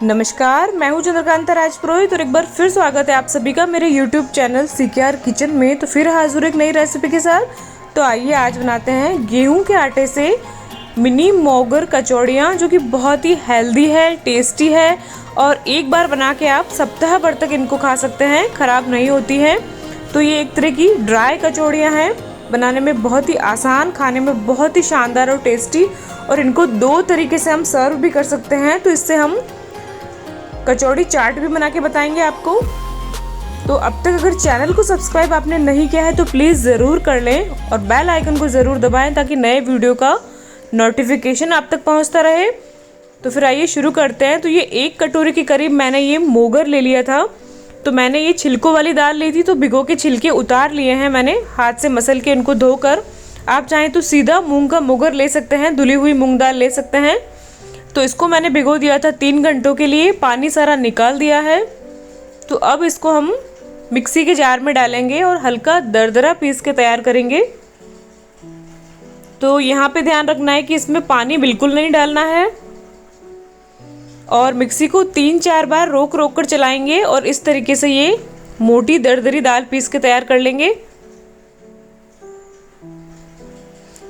नमस्कार, मैं हूं चंद्रकांता राजपुरोहित और एक बार फिर स्वागत है आप सभी का मेरे YouTube चैनल सीकेआर किचन में। तो फिर हाजिर एक नई रेसिपी के साथ। तो आइए आज बनाते हैं गेहूं के आटे से मिनी मोगर कचौड़ियाँ, जो कि बहुत ही हेल्दी है, टेस्टी है और एक बार बना के आप सप्ताह भर तक इनको खा सकते हैं, ख़राब नहीं होती हैं। तो ये एक तरह की ड्राई कचौड़ियाँ हैं, बनाने में बहुत ही आसान, खाने में बहुत ही शानदार और टेस्टी, और इनको दो तरीके से हम सर्व भी कर सकते हैं। तो इससे हम कचौड़ी चाट भी बना के बताएंगे आपको। तो अब तक अगर चैनल को सब्सक्राइब आपने नहीं किया है तो प्लीज़ ज़रूर कर लें और बेल आइकन को ज़रूर दबाएं ताकि नए वीडियो का नोटिफिकेशन आप तक पहुंचता रहे। तो फिर आइए शुरू करते हैं। तो ये 1 कटोरी के करीब मैंने ये मोगर ले लिया था। तो मैंने ये छिलकों वाली दाल ली थी, तो भिगो के छिलके उतार लिए हैं मैंने, हाथ से मसल के इनको धोकर। आप चाहें तो सीधा मूँग का मोगर ले सकते हैं, धुली हुई मूँग दाल ले सकते हैं। तो इसको मैंने भिगो दिया था 3 घंटों के लिए, पानी सारा निकाल दिया है। तो अब इसको हम मिक्सी के जार में डालेंगे और हल्का दरदरा पीस के तैयार करेंगे। तो यहाँ पे ध्यान रखना है कि इसमें पानी बिल्कुल नहीं डालना है और मिक्सी को 3-4 बार रोक रोक कर चलाएंगे और इस तरीके से ये मोटी दरदरी दाल पीस के तैयार कर लेंगे।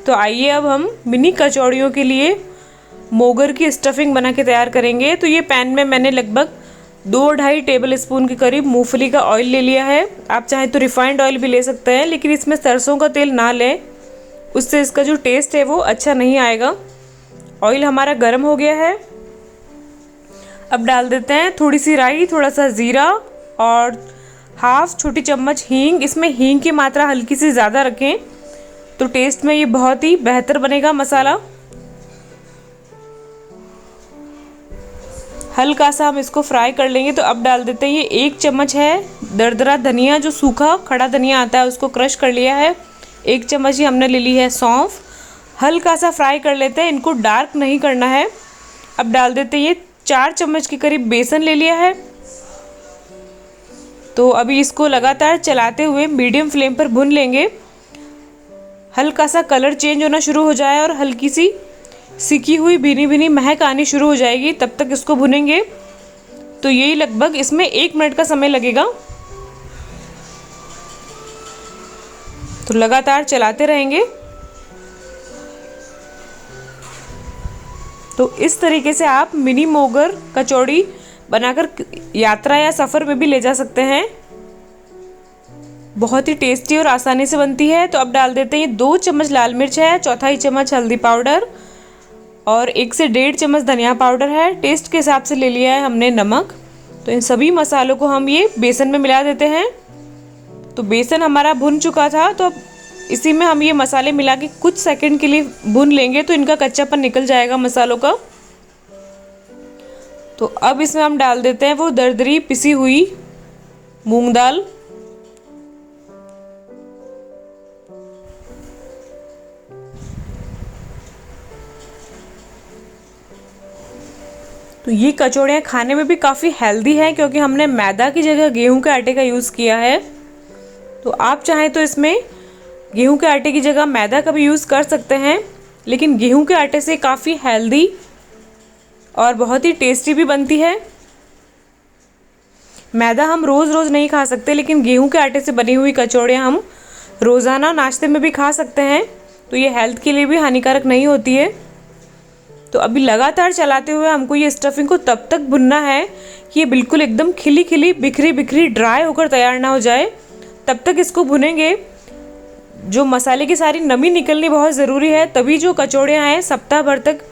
तो आइए अब हम मिनी कचौड़ियों के लिए मोगर की स्टफिंग बना के तैयार करेंगे। तो ये पैन में मैंने लगभग 2-2.5 टेबल स्पून के करीब मूंगफली का ऑयल ले लिया है। आप चाहें तो रिफाइंड ऑयल भी ले सकते हैं, लेकिन इसमें सरसों का तेल ना लें, उससे इसका जो टेस्ट है वो अच्छा नहीं आएगा। ऑयल हमारा गर्म हो गया है। अब डाल देते हैं थोड़ी सी राई, थोड़ा सा ज़ीरा और हाफ छोटी चम्मच हींग। इसमें हींग की मात्रा हल्की सी ज़्यादा रखें तो टेस्ट में ये बहुत ही बेहतर बनेगा मसाला। हल्का सा हम इसको फ्राई कर लेंगे। तो अब डाल देते हैं ये 1 चम्मच है दरदरा धनिया, जो सूखा खड़ा धनिया आता है उसको क्रश कर लिया है। 1 चम्मच ही हमने ले ली है सौंफ। हल्का सा फ्राई कर लेते हैं, इनको डार्क नहीं करना है। अब डाल देते हैं ये 4 चम्मच के करीब बेसन ले लिया है। तो अभी इसको लगातार चलाते हुए मीडियम फ्लेम पर भून लेंगे। हल्का सा कलर चेंज होना शुरू हो जाए और हल्की सी सिकी हुई भीनी भीनी महक आनी शुरू हो जाएगी, तब तक इसको भुनेंगे। तो यही लगभग इसमें 1 मिनट का समय लगेगा। तो लगातार चलाते रहेंगे। तो इस तरीके से आप मिनी मोगर कचौड़ी बनाकर यात्रा या सफ़र में भी ले जा सकते हैं। बहुत ही टेस्टी और आसानी से बनती है। तो अब डाल देते हैं 2 चम्मच लाल मिर्च है, 1/4 चम्मच हल्दी पाउडर और 1 से 1.5 चम्मच धनिया पाउडर है। टेस्ट के हिसाब से ले लिया है हमने नमक। तो इन सभी मसालों को हम ये बेसन में मिला देते हैं। तो बेसन हमारा भुन चुका था, तो अब इसी में हम ये मसाले मिला के कुछ सेकंड के लिए भून लेंगे, तो इनका कच्चापन निकल जाएगा मसालों का। तो अब इसमें हम डाल देते हैं वो दरदरी पिसी हुई मूंग दाल। तो ये कचौड़ियाँ खाने में भी काफ़ी हेल्दी हैं, क्योंकि हमने मैदा की जगह गेहूं के आटे का यूज़ किया है। तो आप चाहें तो इसमें गेहूं के आटे की जगह मैदा का भी यूज़ कर सकते हैं, लेकिन गेहूं के आटे से काफ़ी हेल्दी और बहुत ही टेस्टी भी बनती है। मैदा हम रोज़ रोज़ नहीं खा सकते, लेकिन गेहूं के आटे से बनी हुई कचौड़ियाँ हम रोज़ाना नाश्ते में भी खा सकते हैं। तो ये हेल्थ के लिए भी हानिकारक नहीं होती है। तो अभी लगातार चलाते हुए हमको ये स्टफिंग को तब तक भुनना है कि ये बिल्कुल एकदम खिली खिली बिखरी बिखरी ड्राई होकर तैयार ना हो जाए, तब तक इसको भुनेंगे। जो मसाले की सारी नमी निकलनी बहुत ज़रूरी है, तभी जो कचौड़ियाँ हैं सप्ताह भर तक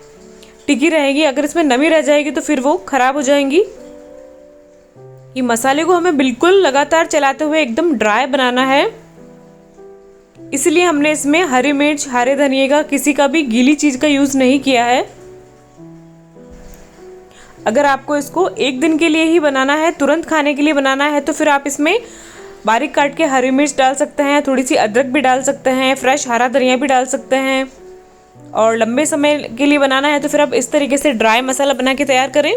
टिकी रहेगी। अगर इसमें नमी रह जाएगी तो फिर वो ख़राब हो जाएंगी। ये मसाले को हमें बिल्कुल लगातार चलाते हुए एकदम ड्राई बनाना है, इसलिए हमने इसमें हरी मिर्च, हरे धनिए का किसी का भी गीली चीज़ का यूज़ नहीं किया है। अगर आपको इसको 1 दिन के लिए ही बनाना है, तुरंत खाने के लिए बनाना है, तो फिर आप इसमें बारीक काट के हरी मिर्च डाल सकते हैं, थोड़ी सी अदरक भी डाल सकते हैं, फ्रेश हरा धनिया भी डाल सकते हैं। और लंबे समय के लिए बनाना है तो फिर आप इस तरीके से ड्राई मसाला बना के तैयार करें।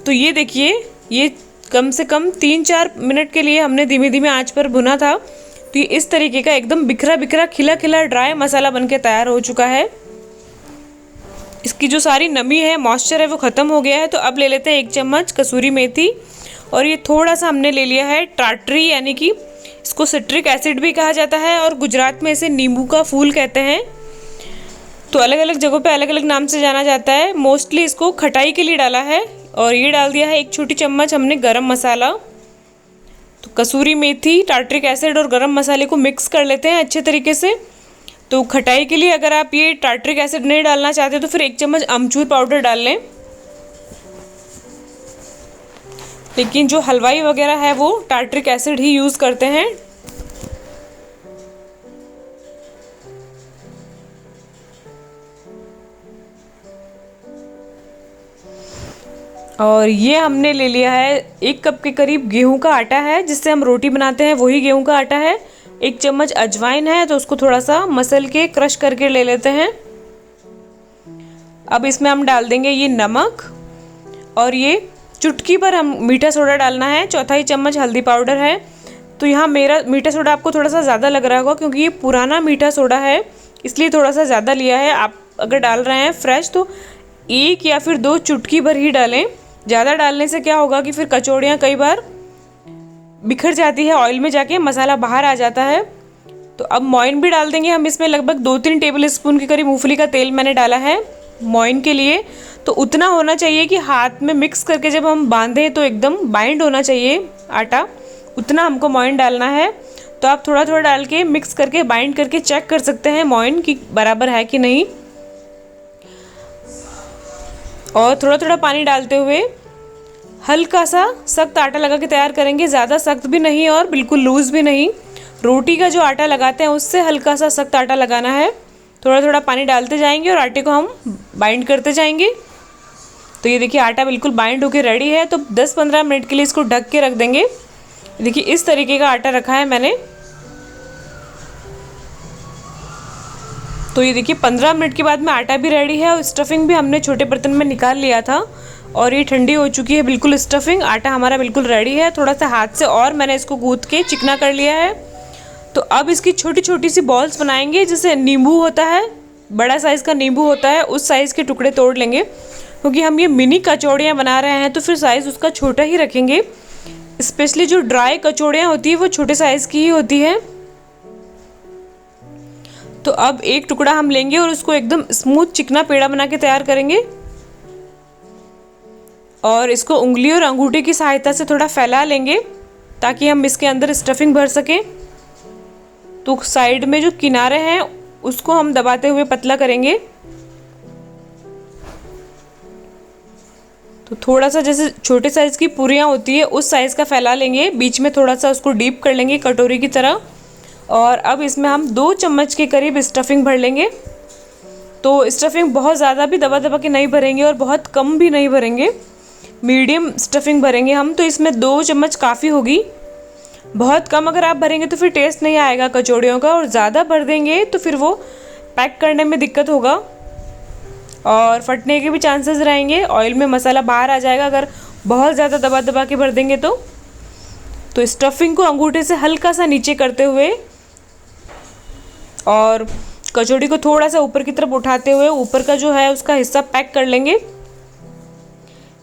तो ये देखिए, ये कम से कम 3-4 मिनट के लिए हमने धीमी धीमी आंच पर भुना था। तो ये इस तरीके का एकदम बिखरा बिखरा खिला खिला ड्राई मसाला बन के तैयार हो चुका है। इसकी जो सारी नमी है, मॉइस्चर है, वो ख़त्म हो गया है। तो अब ले लेते हैं 1 चम्मच कसूरी मेथी, और ये थोड़ा सा हमने ले लिया है टाटरी, यानी कि इसको सिट्रिक एसिड भी कहा जाता है और गुजरात में इसे नींबू का फूल कहते हैं। तो अलग अलग जगहों पे अलग अलग नाम से जाना जाता है। मोस्टली इसको खटाई के लिए डाला है। और ये डाल दिया है 1 छोटी चम्मच हमने गरम मसाला। तो कसूरी मेथी, टार्ट्रिक एसिड और गरम मसाले को मिक्स कर लेते हैं अच्छे तरीके से। तो खटाई के लिए अगर आप ये टार्ट्रिक एसिड नहीं डालना चाहते तो फिर 1 चम्मच अमचूर पाउडर डाल लें। लेकिन जो हलवाई वगैरह है वो टार्ट्रिक एसिड ही यूज़ करते हैं। और ये हमने ले लिया है 1 कप के करीब गेहूं का आटा है, जिससे हम रोटी बनाते हैं, वही गेहूं का आटा है। 1 चम्मच अजवाइन है, तो उसको थोड़ा सा मसल के क्रश करके ले लेते हैं। अब इसमें हम डाल देंगे ये नमक, और ये चुटकी पर हम मीठा सोडा डालना है। 1/4 चम्मच हल्दी पाउडर है। तो यहाँ मेरा मीठा सोडा आपको थोड़ा सा ज़्यादा लग रहा होगा, क्योंकि ये पुराना मीठा सोडा है, इसलिए थोड़ा सा ज़्यादा लिया है। आप अगर डाल रहे हैं फ्रेश तो 1 या फिर 2 चुटकी भर ही डालें। ज़्यादा डालने से क्या होगा कि फिर कचौड़ियाँ कई बार बिखर जाती है, ऑयल में जाके मसाला बाहर आ जाता है। तो अब मोइन भी डाल देंगे हम इसमें। लगभग 2-3 टेबल स्पून के करीब मूंगफली का तेल मैंने डाला है मोइन के लिए। तो उतना होना चाहिए कि हाथ में मिक्स करके जब हम बांधें तो एकदम बाइंड होना चाहिए आटा, उतना हमको मोइन डालना है। तो आप थोड़ा थोड़ा डाल के मिक्स करके बाइंड करके चेक कर सकते हैं मोइन की बराबर है कि नहीं। और थोड़ा थोड़ा पानी डालते हुए हल्का सा सख्त आटा लगा के तैयार करेंगे। ज़्यादा सख्त भी नहीं और बिल्कुल लूज़ भी नहीं। रोटी का जो आटा लगाते हैं उससे हल्का सा सख्त आटा लगाना है। थोड़ा थोड़ा पानी डालते जाएंगे और आटे को हम बाइंड करते जाएंगे। तो ये देखिए आटा बिल्कुल बाइंड होके रेडी है। तो 10-15 मिनट के लिए इसको ढक के रख देंगे। देखिए इस तरीके का आटा रखा है मैंने। तो ये देखिए 15 मिनट के बाद में आटा भी रेडी है और स्टफिंग भी हमने छोटे बर्तन में निकाल लिया था और ये ठंडी हो चुकी है बिल्कुल स्टफिंग। आटा हमारा बिल्कुल रेडी है। थोड़ा सा हाथ से और मैंने इसको गूंथ के चिकना कर लिया है। तो अब इसकी छोटी छोटी सी बॉल्स बनाएंगे। जैसे नींबू होता है, बड़ा साइज़ का नींबू होता है, उस साइज़ के टुकड़े तोड़ लेंगे, क्योंकि हम ये मिनी कचौड़ियाँ बना रहे हैं तो फिर साइज़ उसका छोटा ही रखेंगे। स्पेशली जो ड्राई कचौड़ियाँ होती है वो छोटे साइज़ की ही होती है। तो अब एक टुकड़ा हम लेंगे और उसको एकदम स्मूथ चिकना पेड़ा बना के तैयार करेंगे और इसको उंगली और अंगूठे की सहायता से थोड़ा फैला लेंगे ताकि हम इसके अंदर स्टफिंग भर सकें। तो साइड में जो किनारे हैं उसको हम दबाते हुए पतला करेंगे। तो थोड़ा सा जैसे छोटे साइज़ की पूरियाँ होती है उस साइज़ का फैला लेंगे। बीच में थोड़ा सा उसको डीप कर लेंगे कटोरी की तरह। और अब इसमें हम 2 चम्मच के करीब स्टफिंग भर लेंगे। तो स्टफिंग बहुत ज़्यादा भी दबा दबा के नहीं भरेंगे और बहुत कम भी नहीं भरेंगे, मीडियम स्टफिंग भरेंगे हम। तो इसमें 2 चम्मच काफ़ी होगी। बहुत कम अगर आप भरेंगे तो फिर टेस्ट नहीं आएगा कचौड़ियों का, और ज़्यादा भर देंगे तो फिर वो पैक करने में दिक्कत होगा और फटने के भी चांसेस रहेंगे। ऑयल में मसाला बाहर आ जाएगा अगर बहुत ज़्यादा दबा दबा के भर देंगे तो स्टफिंग को अंगूठे से हल्का सा नीचे करते हुए और कचौड़ी को थोड़ा सा ऊपर की तरफ उठाते हुए ऊपर का जो है उसका हिस्सा पैक कर लेंगे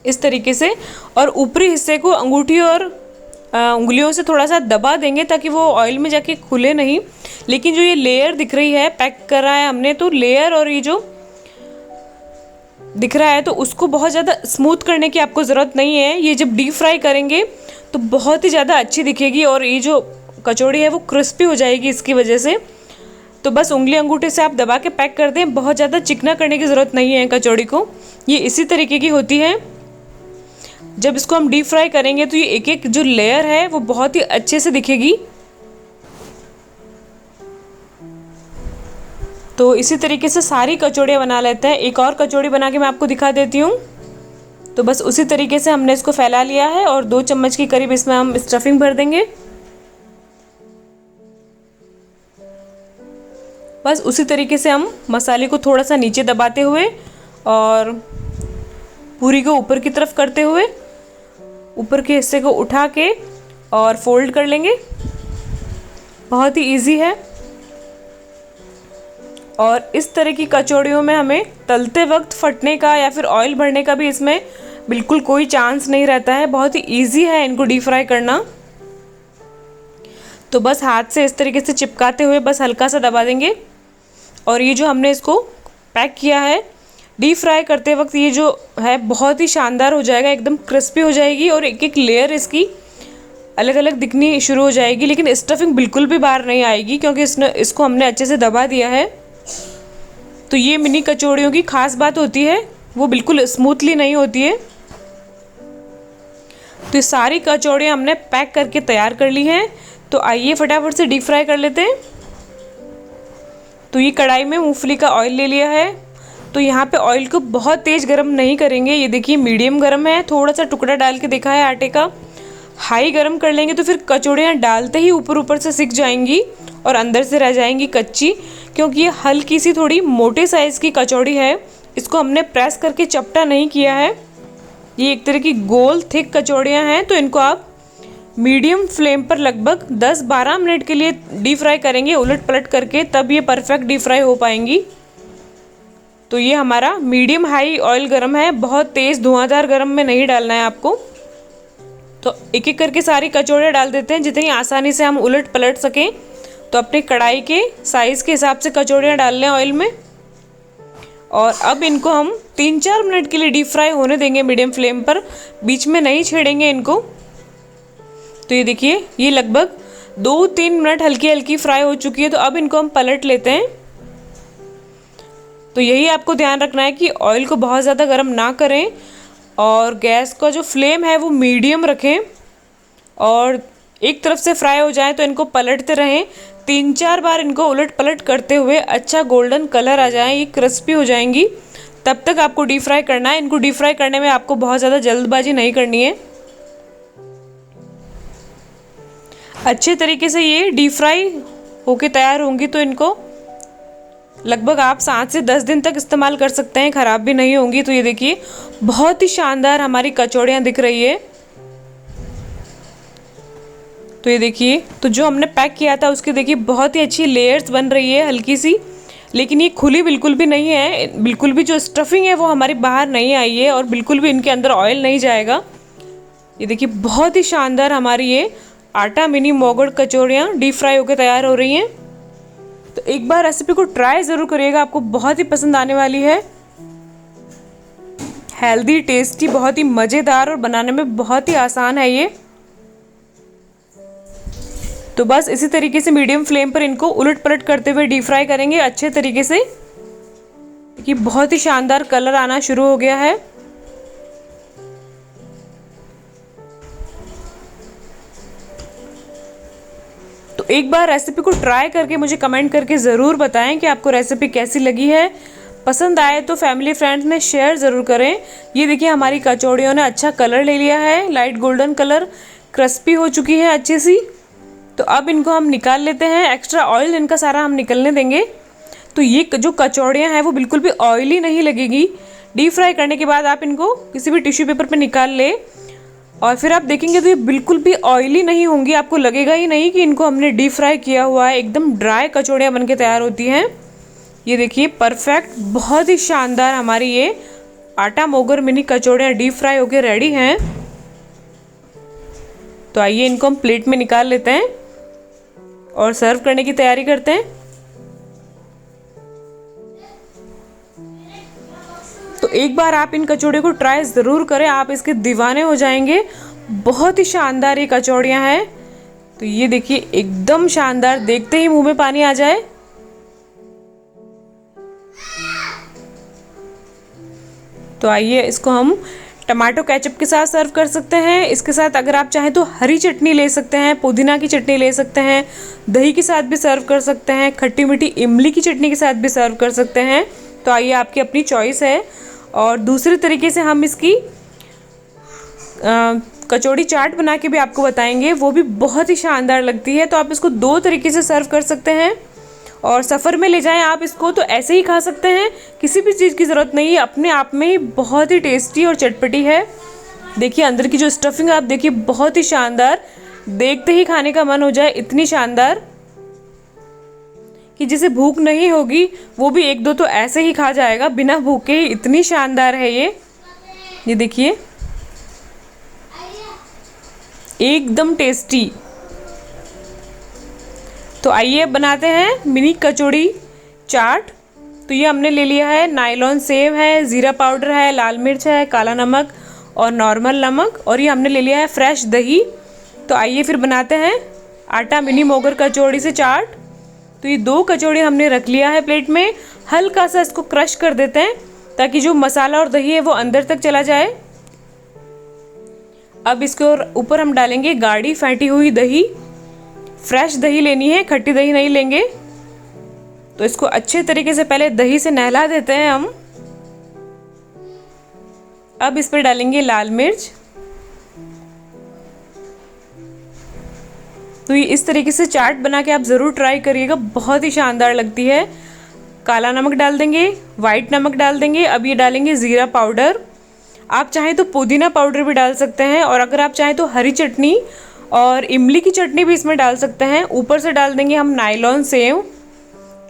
इस तरीके से। और ऊपरी हिस्से को अंगूठी और उंगलियों से थोड़ा सा दबा देंगे ताकि वो ऑयल में जाके खुले नहीं। लेकिन जो ये लेयर दिख रही है पैक करा है हमने, तो लेयर और ये जो दिख रहा है तो उसको बहुत ज़्यादा स्मूथ करने की आपको ज़रूरत नहीं है। ये जब डीप फ्राई करेंगे तो बहुत ही ज़्यादा अच्छी दिखेगी और ये जो कचौड़ी है वो क्रिस्पी हो जाएगी इसकी वजह से। तो बस उंगली अंगूठे से आप दबा के पैक कर दें, बहुत ज़्यादा चिकना करने की ज़रूरत नहीं है कचौड़ी को। ये इसी तरीके की होती है। जब इसको हम डीप फ्राई करेंगे तो ये एक एक जो लेयर है वो बहुत ही अच्छे से दिखेगी। तो इसी तरीके से सारी कचौड़ियाँ बना लेते हैं। एक और कचौड़ी बना के मैं आपको दिखा देती हूँ। तो बस उसी तरीके से हमने इसको फैला लिया है और 2 चम्मच के करीब इसमें हम स्टफिंग भर देंगे। बस उसी तरीके से हम मसाले को थोड़ा सा नीचे दबाते हुए और पूरी को ऊपर की तरफ करते हुए ऊपर के हिस्से को उठा के और फोल्ड कर लेंगे। बहुत ही इजी है। और इस तरह की कचौड़ियों में हमें तलते वक्त फटने का या फिर ऑयल भरने का भी इसमें बिल्कुल कोई चांस नहीं रहता है। बहुत ही ईजी है इनको डीप फ्राई करना। तो बस हाथ से इस तरीके से चिपकाते हुए बस हल्का सा दबा देंगे और ये जो हमने इसको पैक किया है डीप फ्राई करते वक्त ये जो है बहुत ही शानदार हो जाएगा, एकदम क्रिस्पी हो जाएगी और एक एक लेयर इसकी अलग अलग दिखनी शुरू हो जाएगी। लेकिन स्टफिंग बिल्कुल भी बाहर नहीं आएगी क्योंकि इसको हमने अच्छे से दबा दिया है। तो ये मिनी कचौड़ियों की खास बात होती है, वो बिल्कुल स्मूथली नहीं होती है। तो ये सारी कचौड़ियाँ हमने पैक करके तैयार कर ली हैं। तो आइए फटाफट से डीप फ्राई कर लेते हैं। तो ये कढ़ाई में मूंगफली का ऑयल ले लिया है। तो यहाँ पे ऑयल को बहुत तेज़ गरम नहीं करेंगे, ये देखिए मीडियम गरम है। थोड़ा सा टुकड़ा डाल के देखा है आटे का। हाई गरम कर लेंगे तो फिर कचौड़ियाँ डालते ही ऊपर ऊपर से सिक जाएंगी और अंदर से रह जाएंगी कच्ची, क्योंकि ये हल्की सी थोड़ी मोटे साइज़ की कचौड़ी है। इसको हमने प्रेस करके चपटा नहीं किया है। ये एक तरह की गोल थिक कचौड़ियाँ हैं। तो इनको आप मीडियम फ्लेम पर लगभग 10-12 मिनट के लिए डीप फ्राई करेंगे उलट पलट करके, तब ये परफेक्ट डीप फ्राई हो पाएंगी। तो ये हमारा मीडियम हाई ऑयल गरम है, बहुत तेज़ धुआंधार गरम में नहीं डालना है आपको। तो एक एक करके सारी कचौड़ियाँ डाल देते हैं जितनी आसानी से हम उलट पलट सकें। तो अपने कढ़ाई के साइज़ के हिसाब से कचौड़ियाँ डाल लें ऑयल में और अब इनको हम 3-4 मिनट के लिए डीप फ्राई होने देंगे मीडियम फ्लेम पर, बीच में नहीं छेड़ेंगे इनको। तो ये देखिए ये लगभग 2-3 मिनट हल्की हल्की फ्राई हो चुकी है। तो अब इनको हम पलट लेते हैं। तो यही आपको ध्यान रखना है कि ऑयल को बहुत ज़्यादा गर्म ना करें और गैस का जो फ्लेम है वो मीडियम रखें और एक तरफ से फ्राई हो जाए तो इनको पलटते रहें। 3-4 बार इनको उलट पलट करते हुए अच्छा गोल्डन कलर आ जाए, ये क्रिस्पी हो जाएंगी, तब तक आपको डीप फ्राई करना है। इनको डीप फ्राई करने में आपको बहुत ज़्यादा जल्दबाजी नहीं करनी है। अच्छे तरीके से ये डीप फ्राई होके तैयार होंगी तो इनको लगभग आप 7 से 10 दिन तक इस्तेमाल कर सकते हैं, ख़राब भी नहीं होंगी। तो ये देखिए बहुत ही शानदार हमारी कचौड़ियाँ दिख रही है। तो ये देखिए तो जो हमने पैक किया था उसकी देखिए बहुत ही अच्छी लेयर्स बन रही है हल्की सी, लेकिन ये खुली बिल्कुल भी नहीं है। बिल्कुल भी जो स्टफिंग है वो हमारी बाहर नहीं आई है और बिल्कुल भी इनके अंदर ऑयल नहीं जाएगा। ये देखिए बहुत ही शानदार हमारी ये आटा मिनी मोगड़ कचौड़ियाँ डीप फ्राई होकर तैयार हो रही हैं। तो एक बार रेसिपी को ट्राई ज़रूर करिएगा, आपको बहुत ही पसंद आने वाली है। हेल्दी, टेस्टी, बहुत ही मज़ेदार और बनाने में बहुत ही आसान है ये। तो बस इसी तरीके से मीडियम फ्लेम पर इनको उलट पलट करते हुए डीप फ्राई करेंगे अच्छे तरीके से, कि बहुत ही शानदार कलर आना शुरू हो गया है। तो एक बार रेसिपी को ट्राई करके मुझे कमेंट करके ज़रूर बताएं कि आपको रेसिपी कैसी लगी है। पसंद आए तो फैमिली फ्रेंड्स में शेयर ज़रूर करें। ये देखिए हमारी कचौड़ियों ने अच्छा कलर ले लिया है, लाइट गोल्डन कलर, क्रिस्पी हो चुकी है अच्छी सी। तो अब इनको हम निकाल लेते हैं, एक्स्ट्रा ऑयल इनका सारा हम निकलने देंगे। तो ये जो कचौड़ियाँ हैं वो बिल्कुल भी ऑयली नहीं लगेगी। डीप फ्राई करने के बाद आप इनको किसी भी टिश्यू पेपर पर निकाल ले और फिर आप देखेंगे तो ये बिल्कुल भी ऑयली नहीं होंगी। आपको लगेगा ही नहीं कि इनको हमने डीप फ्राई किया हुआ है, एकदम ड्राई कचौड़ियाँ बन के तैयार होती हैं। ये देखिए परफेक्ट, बहुत ही शानदार हमारी ये आटा मोगर मिनी कचौड़ियाँ डीप फ्राई होके रेडी हैं। तो आइए इनको हम प्लेट में निकाल लेते हैं और सर्व करने की तैयारी करते हैं। तो एक बार आप इन कचौड़ियों को ट्राई ज़रूर करें, आप इसके दीवाने हो जाएंगे। बहुत ही शानदार ये कचौड़ियाँ हैं। तो ये देखिए एकदम शानदार, देखते ही मुंह में पानी आ जाए। तो आइए इसको हम टमाटो केचप के साथ सर्व कर सकते हैं। इसके साथ अगर आप चाहें तो हरी चटनी ले सकते हैं, पुदीना की चटनी ले सकते हैं, दही के साथ भी सर्व कर सकते हैं, खट्टी मीठी इमली की चटनी के साथ भी सर्व कर सकते हैं। तो आइए आपकी अपनी चॉइस है। और दूसरे तरीके से हम इसकी कचौड़ी चाट बना के भी आपको बताएंगे, वो भी बहुत ही शानदार लगती है। तो आप इसको 2 तरीके से सर्व कर सकते हैं और सफ़र में ले जाएं आप इसको तो ऐसे ही खा सकते हैं, किसी भी चीज़ की ज़रूरत नहीं है, अपने आप में ही बहुत ही टेस्टी और चटपटी है। देखिए अंदर की जो स्टफिंग आप देखिए बहुत ही शानदार, देखते ही खाने का मन हो जाए, इतनी शानदार। कि जिसे भूख नहीं होगी वो भी 1-2 तो ऐसे ही खा जाएगा बिना भूखे ही। इतनी शानदार है ये देखिए, एकदम टेस्टी। तो आइए बनाते हैं मिनी कचौड़ी चाट। तो ये हमने ले लिया है नायलॉन सेव है, ज़ीरा पाउडर है, लाल मिर्च है, काला नमक और नॉर्मल नमक, और ये हमने ले लिया है फ्रेश दही। तो आइए फिर बनाते हैं आटा मिनी मोगर कचौड़ी से चाट। तो ये 2 कचौड़ी हमने रख लिया है प्लेट में। हल्का सा इसको क्रश कर देते हैं ताकि जो मसाला और दही है वो अंदर तक चला जाए। अब इसके ऊपर हम डालेंगे गाढ़ी फेंटी हुई दही। फ्रेश दही लेनी है, खट्टी दही नहीं लेंगे। तो इसको अच्छे तरीके से पहले दही से नहला देते हैं हम। अब इस पर डालेंगे लाल मिर्च। तो ये इस तरीके से चाट बना के आप ज़रूर ट्राई करिएगा, बहुत ही शानदार लगती है। काला नमक डाल देंगे, वाइट नमक डाल देंगे। अब ये डालेंगे ज़ीरा पाउडर। आप चाहें तो पुदीना पाउडर भी डाल सकते हैं, और अगर आप चाहें तो हरी चटनी और इमली की चटनी भी इसमें डाल सकते हैं। ऊपर से डाल देंगे हम नायलॉन सेव,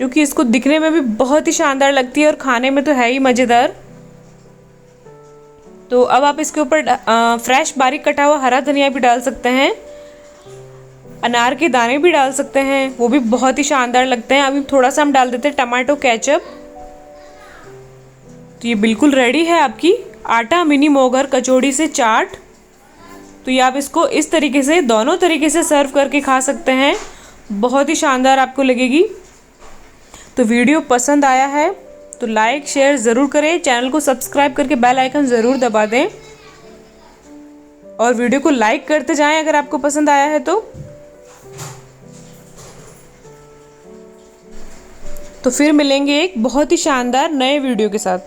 जो कि इसको दिखने में भी बहुत ही शानदार लगती है और खाने में तो है ही मज़ेदार। तो अब आप इसके ऊपर फ्रेश बारीक कटा हुआ हरा धनिया भी डाल सकते हैं, अनार के दाने भी डाल सकते हैं, वो भी बहुत ही शानदार लगते हैं। अभी थोड़ा सा हम डाल देते हैं टमाटो केचप। तो ये बिल्कुल रेडी है आपकी आटा मिनी मोगर कचौड़ी से चाट। तो ये आप इसको इस तरीके से दोनों तरीके से सर्व करके खा सकते हैं, बहुत ही शानदार आपको लगेगी। तो वीडियो पसंद आया है तो लाइक शेयर ज़रूर करें, चैनल को सब्सक्राइब करके बेल आइकन ज़रूर दबा दें, और वीडियो को लाइक करते जाएं अगर आपको पसंद आया है तो फिर मिलेंगे एक बहुत ही शानदार नए वीडियो के साथ।